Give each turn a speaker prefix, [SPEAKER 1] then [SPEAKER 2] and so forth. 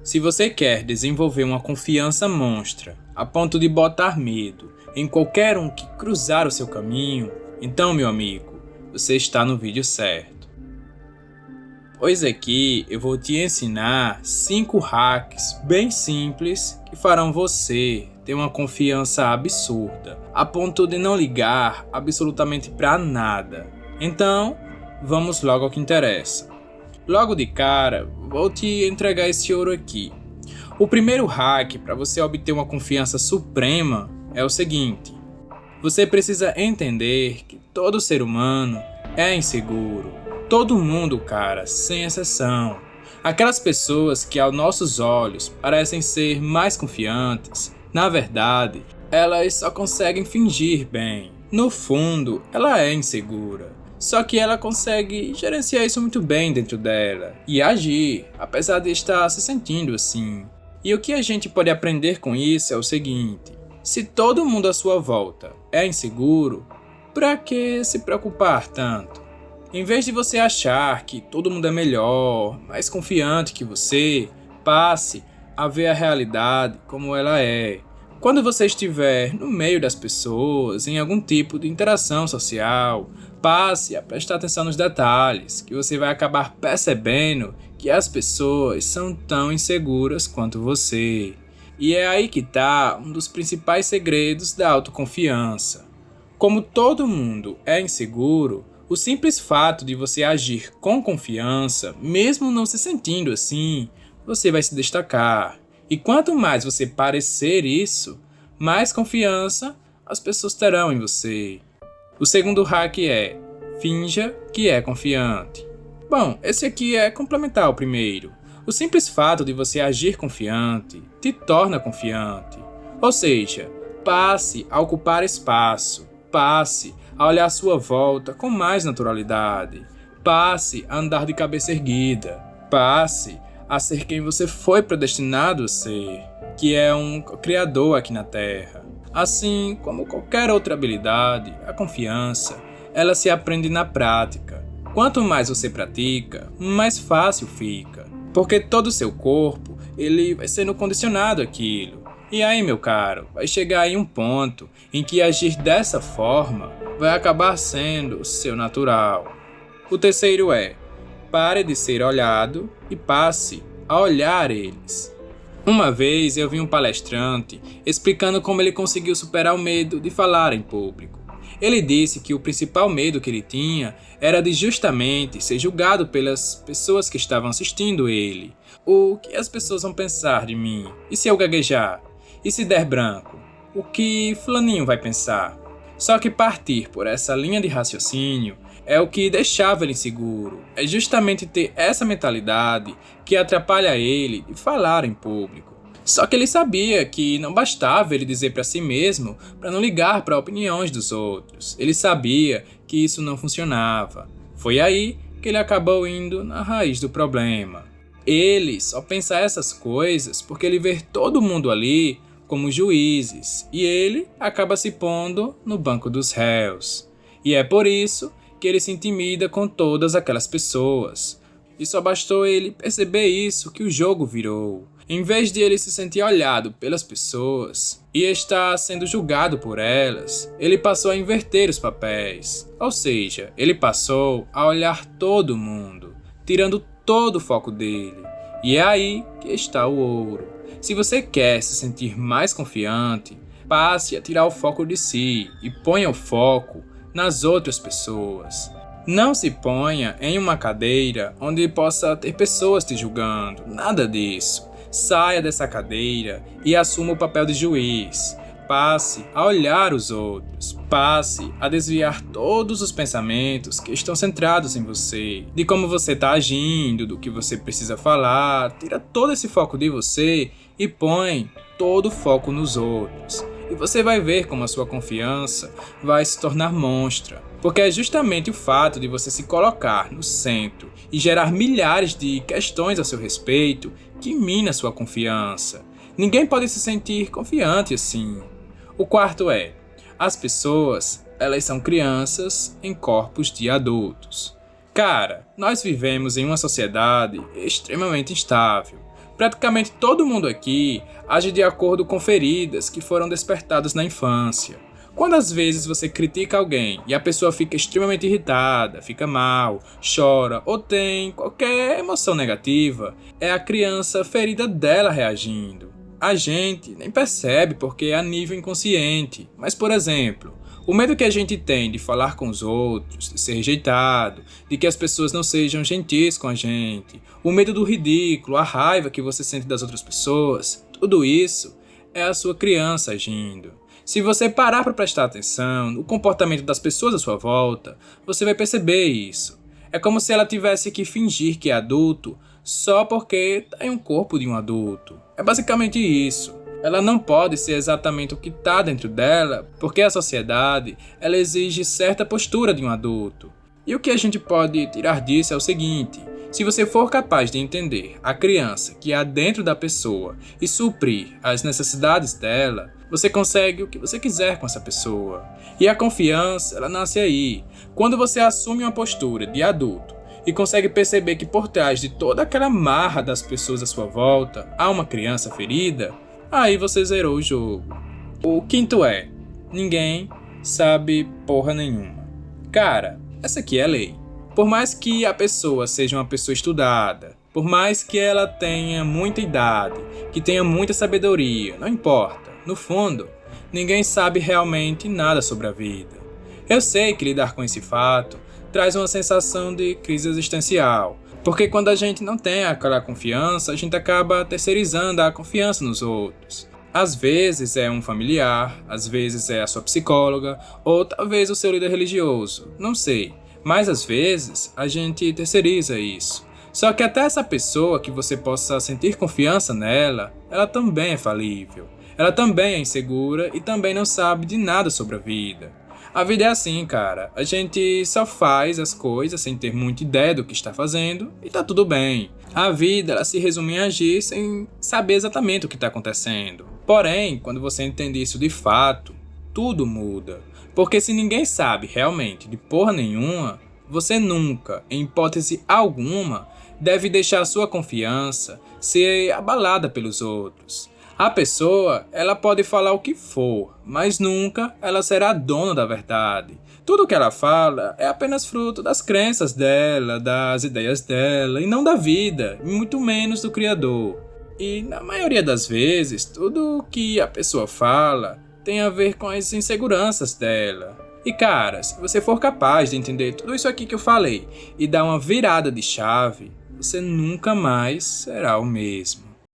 [SPEAKER 1] Se você quer desenvolver uma confiança monstra, a ponto de botar medo em qualquer um que cruzar o seu caminho, então, meu amigo, você está no vídeo certo. Pois aqui eu vou te ensinar 5 hacks bem simples que farão você ter uma confiança absurda, a ponto de não ligar absolutamente para nada. Então, vamos logo ao que interessa. Logo de cara, vou te entregar esse ouro aqui. O primeiro hack para você obter uma confiança suprema é o seguinte: você precisa entender que todo ser humano é inseguro. Todo mundo, cara, sem exceção. Aquelas pessoas que aos nossos olhos parecem ser mais confiantes, na verdade, elas só conseguem fingir bem. No fundo, ela é insegura. Só que ela consegue gerenciar isso muito bem dentro dela e agir, apesar de estar se sentindo assim. E o que a gente pode aprender com isso é o seguinte: se todo mundo à sua volta é inseguro, pra que se preocupar tanto? Em vez de você achar que todo mundo é melhor, mais confiante que você, passe a ver a realidade como ela é. Quando você estiver no meio das pessoas, em algum tipo de interação social, passe a prestar atenção nos detalhes, que você vai acabar percebendo que as pessoas são tão inseguras quanto você. E é aí que está um dos principais segredos da autoconfiança. Como todo mundo é inseguro, o simples fato de você agir com confiança, mesmo não se sentindo assim, você vai se destacar. E quanto mais você parecer isso, mais confiança as pessoas terão em você. O segundo hack é: finja que é confiante. Bom, esse aqui é complementar ao primeiro. O simples fato de você agir confiante te torna confiante. Ou seja, passe a ocupar espaço, passe a olhar à sua volta com mais naturalidade, passe a andar de cabeça erguida, passe a ser quem você foi predestinado a ser, que é um criador aqui na Terra. Assim como qualquer outra habilidade, a confiança, ela se aprende na prática. Quanto mais você pratica, mais fácil fica, porque todo o seu corpo ele vai sendo condicionado àquilo. E aí, meu caro, vai chegar aí um ponto em que agir dessa forma vai acabar sendo o seu natural. O terceiro é: pare de ser olhado e passe a olhar eles. Uma vez eu vi um palestrante explicando como ele conseguiu superar o medo de falar em público. Ele disse que o principal medo que ele tinha era de justamente ser julgado pelas pessoas que estavam assistindo ele. O que as pessoas vão pensar de mim? E se eu gaguejar? E se der branco? O que fulaninho vai pensar? Só que partir por essa linha de raciocínio é o que deixava ele inseguro. É justamente ter essa mentalidade que atrapalha ele de falar em público. Só que ele sabia que não bastava ele dizer para si mesmo para não ligar para opiniões dos outros. Ele sabia que isso não funcionava. Foi aí que ele acabou indo na raiz do problema. Ele só pensa essas coisas porque ele vê todo mundo ali como juízes, e ele acaba se pondo no banco dos réus. E é por isso que ele se intimida com todas aquelas pessoas. E só bastou ele perceber isso que o jogo virou. Em vez de ele se sentir olhado pelas pessoas e estar sendo julgado por elas, ele passou a inverter os papéis. Ou seja, ele passou a olhar todo mundo, tirando todo o foco dele. E é aí que está o ouro. Se você quer se sentir mais confiante, passe a tirar o foco de si e ponha o foco nas outras pessoas. Não se ponha em uma cadeira onde possa ter pessoas te julgando, nada disso. Saia dessa cadeira e assuma o papel de juiz. Passe a olhar os outros, passe a desviar todos os pensamentos que estão centrados em você, de como você está agindo, do que você precisa falar. Tira todo esse foco de você e põe todo o foco nos outros. E você vai ver como a sua confiança vai se tornar monstra, porque é justamente o fato de você se colocar no centro e gerar milhares de questões a seu respeito que mina sua confiança. Ninguém pode se sentir confiante assim. O quarto é: as pessoas, elas são crianças em corpos de adultos. Cara, nós vivemos em uma sociedade extremamente instável. Praticamente todo mundo aqui age de acordo com feridas que foram despertadas na infância. Quando às vezes você critica alguém e a pessoa fica extremamente irritada, fica mal, chora ou tem qualquer emoção negativa, é a criança ferida dela reagindo. A gente nem percebe porque é a nível inconsciente, mas por exemplo, o medo que a gente tem de falar com os outros, de ser rejeitado, de que as pessoas não sejam gentis com a gente, o medo do ridículo, a raiva que você sente das outras pessoas, tudo isso é a sua criança agindo. Se você parar para prestar atenção no comportamento das pessoas à sua volta, você vai perceber isso. É como se ela tivesse que fingir que é adulto só porque tem um corpo de um adulto. É basicamente isso. Ela não pode ser exatamente o que está dentro dela, porque a sociedade ela exige certa postura de um adulto. E o que a gente pode tirar disso é o seguinte: se você for capaz de entender a criança que há dentro da pessoa e suprir as necessidades dela, você consegue o que você quiser com essa pessoa. E a confiança, ela nasce aí, quando você assume uma postura de adulto e consegue perceber que por trás de toda aquela marra das pessoas à sua volta há uma criança ferida. Aí você zerou o jogo. O quinto é: ninguém sabe porra nenhuma. Cara, essa aqui é a lei. Por mais que a pessoa seja uma pessoa estudada, por mais que ela tenha muita idade, que tenha muita sabedoria, não importa. No fundo, ninguém sabe realmente nada sobre a vida. Eu sei que lidar com esse fato traz uma sensação de crise existencial. Porque quando a gente não tem aquela confiança, a gente acaba terceirizando a confiança nos outros. Às vezes é um familiar, às vezes é a sua psicóloga, ou talvez o seu líder religioso, não sei. Mas às vezes a gente terceiriza isso. Só que até essa pessoa que você possa sentir confiança nela, ela também é falível. Ela também é insegura e também não sabe de nada sobre a vida. A vida é assim, cara. A gente só faz as coisas sem ter muita ideia do que está fazendo e tá tudo bem. A vida, ela se resume em agir sem saber exatamente o que está acontecendo. Porém, quando você entende isso de fato, tudo muda. Porque se ninguém sabe realmente de porra nenhuma, você nunca, em hipótese alguma, deve deixar a sua confiança ser abalada pelos outros. A pessoa, ela pode falar o que for, mas nunca ela será dona da verdade. Tudo o que ela fala é apenas fruto das crenças dela, das ideias dela, e não da vida, e muito menos do Criador. E na maioria das vezes, tudo o que a pessoa fala tem a ver com as inseguranças dela. E cara, se você for capaz de entender tudo isso aqui que eu falei e dar uma virada de chave, você nunca mais será o mesmo.